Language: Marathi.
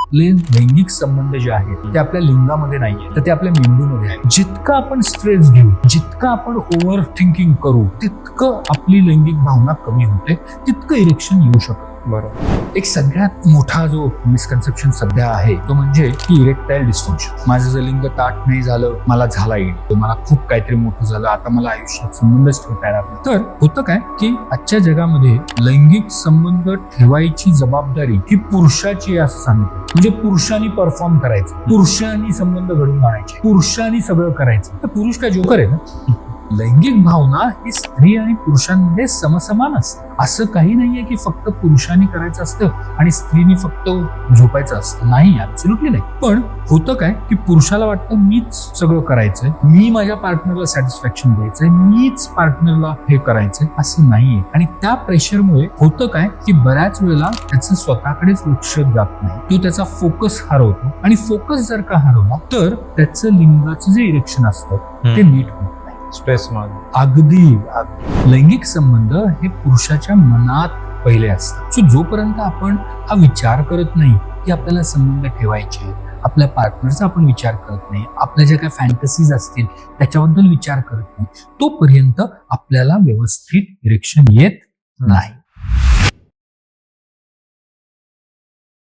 आपले लैंगिक संबंध जे आहेत ते आपल्या लिंगामध्ये नाहीये, तर ते आपल्या मेंदूमध्ये आहे. जितकं आपण स्ट्रेस घेऊ, जितकं आपण ओव्हर थिंकिंग करू, तितकं आपली लैंगिक भावना कमी होते, तितकं इरेक्शन येऊ शकतं. बरोबर. एक सगळ्यात मोठा जो मिसकन्सेप्शन सध्या आहे तो म्हणजे की इरेक्टाईल डिस्फंक्शन. माझं जर लिंग ताट नाही झालं, मला झाला येईल, मला खूप काहीतरी मोठं झालं, आता मला आयुष्यात संबंधच ठेवता येणार नाही. तर होतं काय की आजच्या जगामध्ये लैंगिक संबंध ठेवायची जबाबदारी ही पुरुषाची आहे असं सांगितलं. म्हणजे पुरुषांनी परफॉर्म करायचं, पुरुषांनी संबंध घडवून आणायचे, पुरुषांनी सगळं करायचं. तर पुरुष काय जोकर आहे ना? लैंगिक भावना ही स्त्री आणि पुरुषांमध्ये समसमान असते. असं काही नाहीये की फक्त पुरुषांनी करायचं असतं आणि स्त्रीनी फक्त झोपायचं असतं. नाही, ऍब्सोल्युटली नाही. पण होतं काय की पुरुषाला वाटतं मीच सगळं करायचंय, मी माझ्या पार्टनरला सॅटिस्फॅक्शन द्यायचंय, मीच पार्टनरला हे करायचंय, असं नाहीये. आणि त्या प्रेशरमुळे होतं काय की बऱ्याच वेळेला त्याचं स्वतःकडेच लक्ष जात नाही, तो त्याचा फोकस हरवतो. आणि फोकस जर का हरवला तर त्याचं लिंगाचं जे इरेक्शन असतं ते नीट होतं. स्ट्रेस मध्ये अगदी लैंगिक संबंध हे पुरुषाच्या मनात पहिले असतात. सो जोपर्यंत आपण हा विचार करत नाही की आपल्याला संबंध ठेवायचे, आपल्या पार्टनरचा आपण विचार करत नाही, आपल्या ज्या काही फॅन्टसीज असतील त्याच्याबद्दल विचार करत नाही, तोपर्यंत आपल्याला व्यवस्थित इरेक्शन येत नाही.